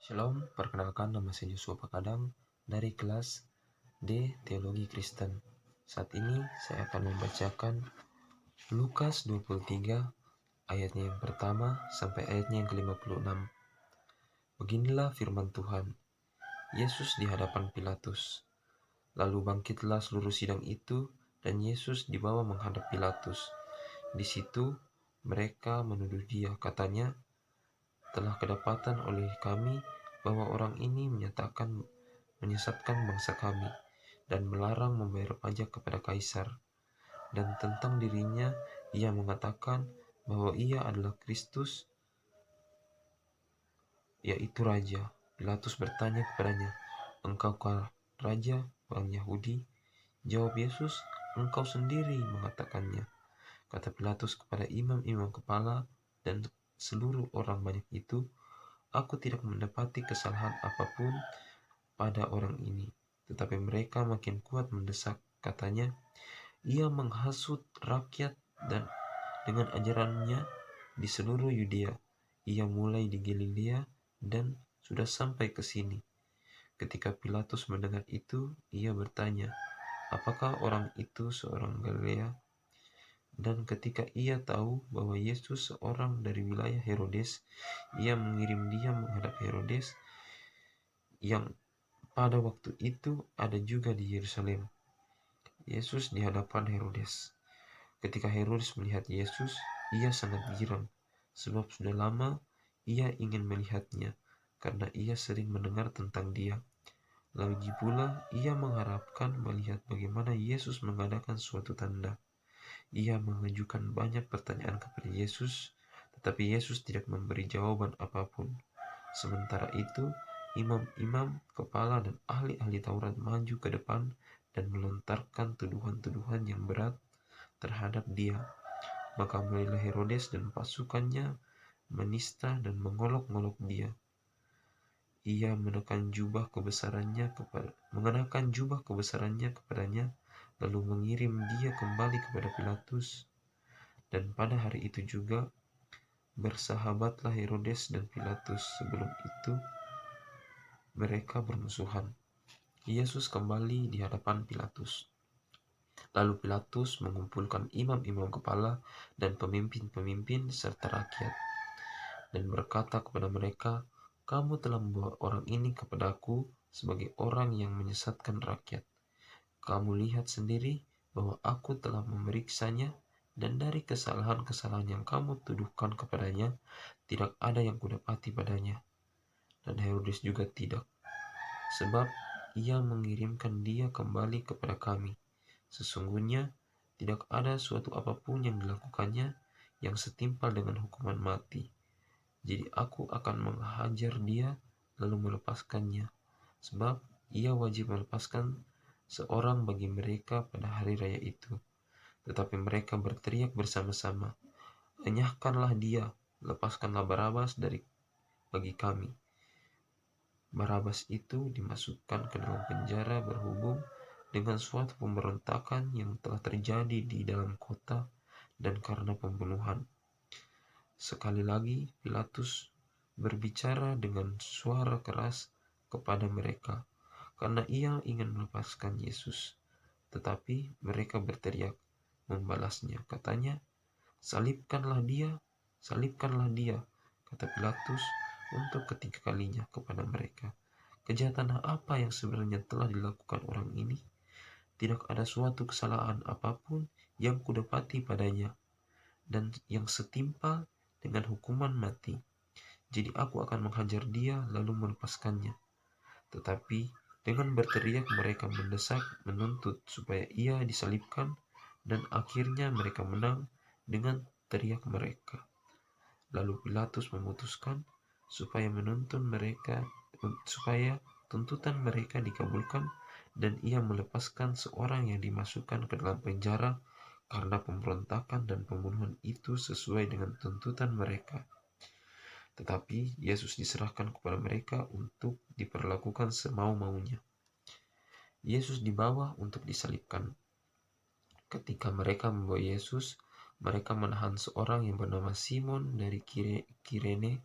Shalom, perkenalkan nama saya Joshua Pakadang dari kelas D Teologi Kristen. Saat ini saya akan membacakan Lukas 23 ayatnya yang pertama sampai ayatnya yang ke-56. Beginilah firman Tuhan. Yesus di hadapan Pilatus. Lalu bangkitlah seluruh sidang itu dan Yesus dibawa menghadap Pilatus. Di situ mereka menuduh dia, katanya, telah kedapatan oleh kami bahwa orang ini menyesatkan bangsa kami dan melarang membayar pajak kepada kaisar. Dan tentang dirinya ia mengatakan bahwa ia adalah Kristus, yaitu Raja. Pilatus bertanya kepadanya, "Engkaukah Raja orang Yahudi?" Jawab Yesus, "Engkau sendiri mengatakannya." Kata Pilatus kepada imam-imam kepala dan seluruh orang banyak itu, "Aku tidak mendapati kesalahan apapun pada orang ini." Tetapi mereka makin kuat mendesak, katanya, "Ia menghasut rakyat dan dengan ajarannya di seluruh Yudea. Ia mulai di Galilea dan sudah sampai ke sini." Ketika Pilatus mendengar itu, ia bertanya, "Apakah orang itu seorang Galilea?" Dan ketika ia tahu bahwa Yesus seorang dari wilayah Herodes, ia mengirim dia menghadap Herodes yang pada waktu itu ada juga di Yerusalem. Yesus di hadapan Herodes. Ketika Herodes melihat Yesus, ia sangat girang, sebab sudah lama ia ingin melihatnya, karena ia sering mendengar tentang dia. Lagi pula ia mengharapkan melihat bagaimana Yesus mengadakan suatu tanda. Ia mengajukan banyak pertanyaan kepada Yesus, tetapi Yesus tidak memberi jawaban apapun. Sementara itu, imam-imam kepala dan ahli-ahli Taurat maju ke depan dan melontarkan tuduhan-tuduhan yang berat terhadap dia. Maka mulailah Herodes dan pasukannya menista dan mengolok-ngolok dia. Ia mengenakan jubah kebesarannya kepadanya, lalu mengirim dia kembali kepada Pilatus. Dan pada hari itu juga bersahabatlah Herodes dan Pilatus. Sebelum itu mereka bermusuhan. Yesus kembali di hadapan Pilatus. Lalu Pilatus mengumpulkan imam-imam kepala dan pemimpin-pemimpin serta rakyat, dan berkata kepada mereka, "Kamu telah membawa orang ini kepadaku sebagai orang yang menyesatkan rakyat. Kamu lihat sendiri bahwa aku telah memeriksanya, dan dari kesalahan-kesalahan yang kamu tuduhkan kepadanya, tidak ada yang kudapati padanya. Dan Herodes juga tidak, sebab ia mengirimkan dia kembali kepada kami. Sesungguhnya tidak ada suatu apapun yang dilakukannya yang setimpal dengan hukuman mati. Jadi aku akan menghajar dia lalu melepaskannya, sebab ia wajib melepaskan seorang bagi mereka pada hari raya itu." Tetapi mereka berteriak bersama-sama, "Enyahkanlah dia, lepaskanlah Barabas bagi kami." Barabas itu dimasukkan ke dalam penjara berhubung dengan suatu pemberontakan yang telah terjadi di dalam kota dan karena pembunuhan. Sekali lagi Pilatus berbicara dengan suara keras kepada mereka, karena ia ingin melepaskan Yesus. Tetapi mereka berteriak membalasnya, katanya, salibkanlah dia, kata Pilatus untuk ketiga kalinya kepada mereka. Kejahatan apa yang sebenarnya telah dilakukan orang ini? Tidak ada suatu kesalahan apapun yang kudapati padanya, dan yang setimpal dengan hukuman mati. Jadi aku akan menghajar dia lalu melepaskannya. Tetapi dengan berteriak mereka mendesak, menuntut supaya ia disalibkan, dan akhirnya mereka menang dengan teriak mereka. Lalu Pilatus memutuskan supaya tuntutan mereka dikabulkan, dan ia melepaskan seorang yang dimasukkan ke dalam penjara karena pemberontakan dan pembunuhan itu sesuai dengan tuntutan mereka. Tetapi Yesus diserahkan kepada mereka untuk diperlakukan semau-maunya. Yesus dibawa untuk disalibkan. Ketika mereka membawa Yesus, mereka menahan seorang yang bernama Simon dari Kirene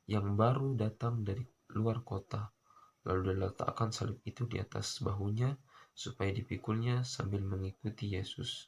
yang baru datang dari luar kota. Lalu diletakkan salib itu di atas bahunya supaya dipikulnya sambil mengikuti Yesus.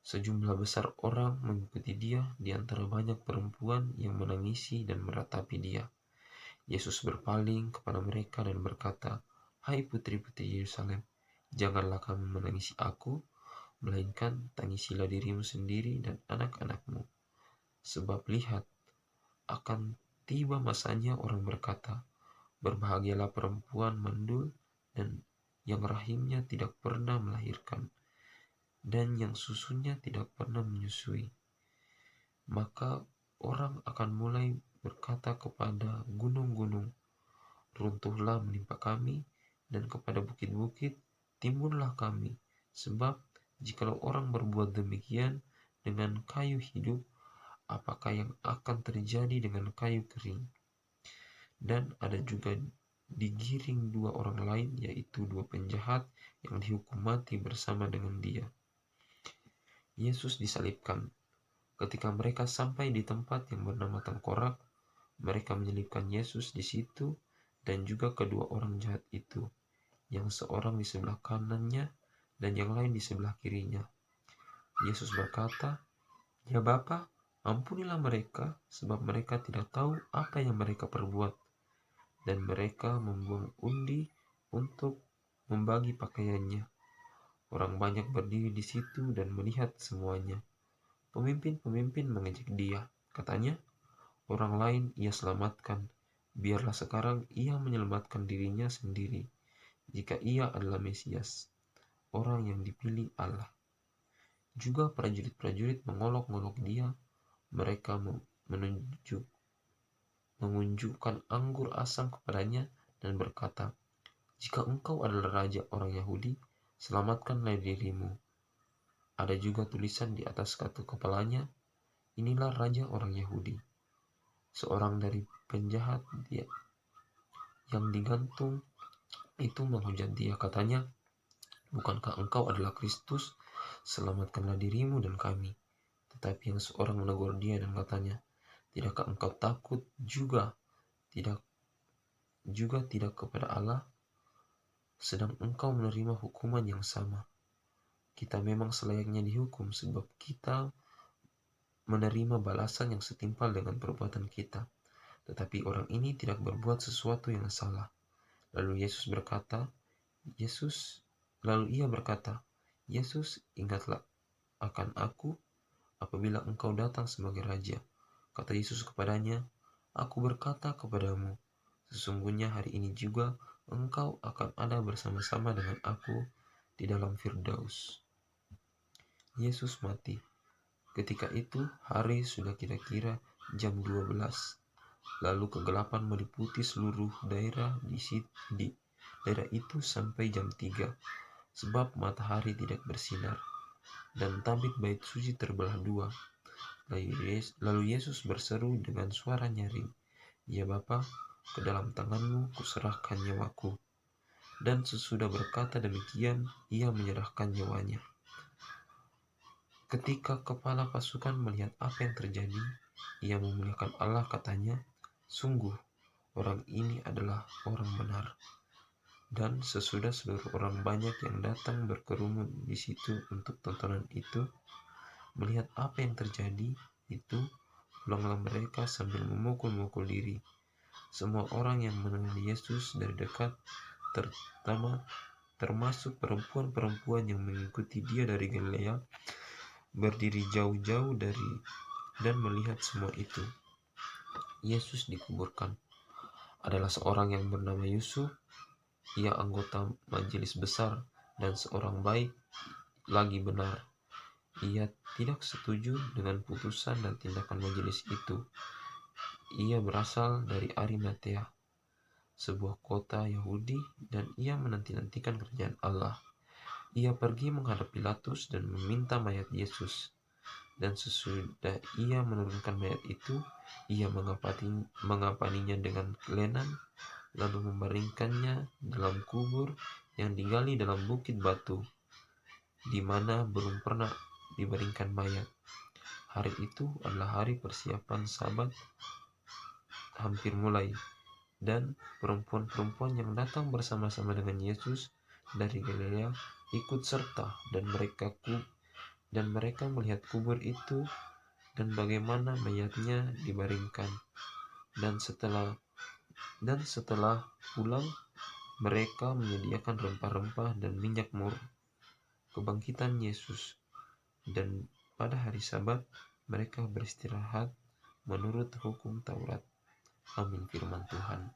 Sejumlah besar orang mengikuti dia, di antara banyak perempuan yang menangisi dan meratapi dia. Yesus berpaling kepada mereka dan berkata, "Hai putri-putri Yerusalem, janganlah kamu menangisi aku, melainkan tangisilah dirimu sendiri dan anak-anakmu. Sebab lihat, akan tiba masanya orang berkata, berbahagialah perempuan mandul dan yang rahimnya tidak pernah melahirkan, dan yang susunya tidak pernah menyusui. Maka orang akan mulai berkata kepada gunung-gunung, runtuhlah menimpa kami, dan kepada bukit-bukit, timbunlah kami. Sebab jikalau orang berbuat demikian dengan kayu hidup, apakah yang akan terjadi dengan kayu kering?" Dan ada juga digiring dua orang lain, yaitu dua penjahat yang dihukum mati bersama dengan dia. Yesus disalibkan. Ketika mereka sampai di tempat yang bernama Tengkorak, mereka menyelipkan Yesus di situ dan juga kedua orang jahat itu, yang seorang di sebelah kanannya dan yang lain di sebelah kirinya. Yesus berkata, "Ya Bapa, ampunilah mereka, sebab mereka tidak tahu apa yang mereka perbuat." Dan mereka membuang undi untuk membagi pakaiannya. Orang banyak berdiri di situ dan melihat semuanya. Pemimpin-pemimpin mengejek dia. Katanya, "Orang lain ia selamatkan. Biarlah sekarang ia menyelamatkan dirinya sendiri, jika ia adalah Mesias, orang yang dipilih Allah." Juga prajurit-prajurit mengolok-ngolok dia. Mereka mengunjukkan anggur asam kepadanya dan berkata, "Jika engkau adalah raja orang Yahudi, selamatkanlah dirimu." Ada juga tulisan di atas katu kepalanya, "Inilah raja orang Yahudi." Seorang dari penjahat dia yang digantung itu menghujat dia, katanya, "Bukankah engkau adalah Kristus? Selamatkanlah dirimu dan kami." Tetapi yang seorang menegur dia dan katanya, "Tidakkah engkau takut juga tidak kepada Allah, sedang engkau menerima hukuman yang sama? Kita memang selayaknya dihukum, sebab kita menerima balasan yang setimpal dengan perbuatan kita. Tetapi orang ini tidak berbuat sesuatu yang salah." Lalu ia berkata, "Yesus, ingatlah akan aku apabila engkau datang sebagai raja." Kata Yesus kepadanya, "Aku berkata kepadamu, sesungguhnya hari ini juga engkau akan ada bersama-sama dengan aku di dalam Firdaus." Yesus mati. Ketika itu hari sudah kira-kira jam 12. Lalu kegelapan meliputi seluruh daerah di daerah itu sampai jam 3, sebab matahari tidak bersinar, dan tabit bait suci terbelah dua. Lalu Yesus berseru dengan suara nyaring, "Ya Bapa, ke dalam tanganmu kuserahkan nyawaku." Dan sesudah berkata demikian, ia menyerahkan nyawanya. Ketika kepala pasukan melihat apa yang terjadi, ia memuliakan Allah, katanya, "Sungguh, orang ini adalah orang benar." Dan sesudah seluruh orang banyak yang datang berkerumun di situ untuk tontonan itu, melihat apa yang terjadi itu, pulanglah mereka sambil memukul-mukul diri. Semua orang yang mengenal Yesus dari dekat, termasuk perempuan-perempuan yang mengikuti dia dari Galilea, berdiri jauh-jauh dan melihat semua itu. Yesus dikuburkan. Adalah seorang yang bernama Yusuf. Ia anggota majelis besar dan seorang baik lagi benar. Ia tidak setuju dengan putusan dan tindakan majelis itu. Ia berasal dari Arimatea, sebuah kota Yahudi, dan ia menanti-nantikan kerajaan Allah. Ia pergi menghadap Pilatus dan meminta mayat Yesus. Dan sesudah ia menurunkan mayat itu, ia mengapaninya dengan lenan, lalu membaringkannya dalam kubur yang digali dalam bukit batu, di mana belum pernah dibaringkan mayat. Hari itu adalah hari persiapan Sabat hampir mulai. Dan perempuan-perempuan yang datang bersama-sama dengan Yesus dari Galilea ikut serta, dan mereka melihat kubur itu dan bagaimana mayatnya dibaringkan. Dan setelah pulang, mereka menyediakan rempah-rempah dan minyak mur kebangkitan Yesus. Dan pada hari Sabat, mereka beristirahat menurut hukum Taurat. Amin, firman Tuhan.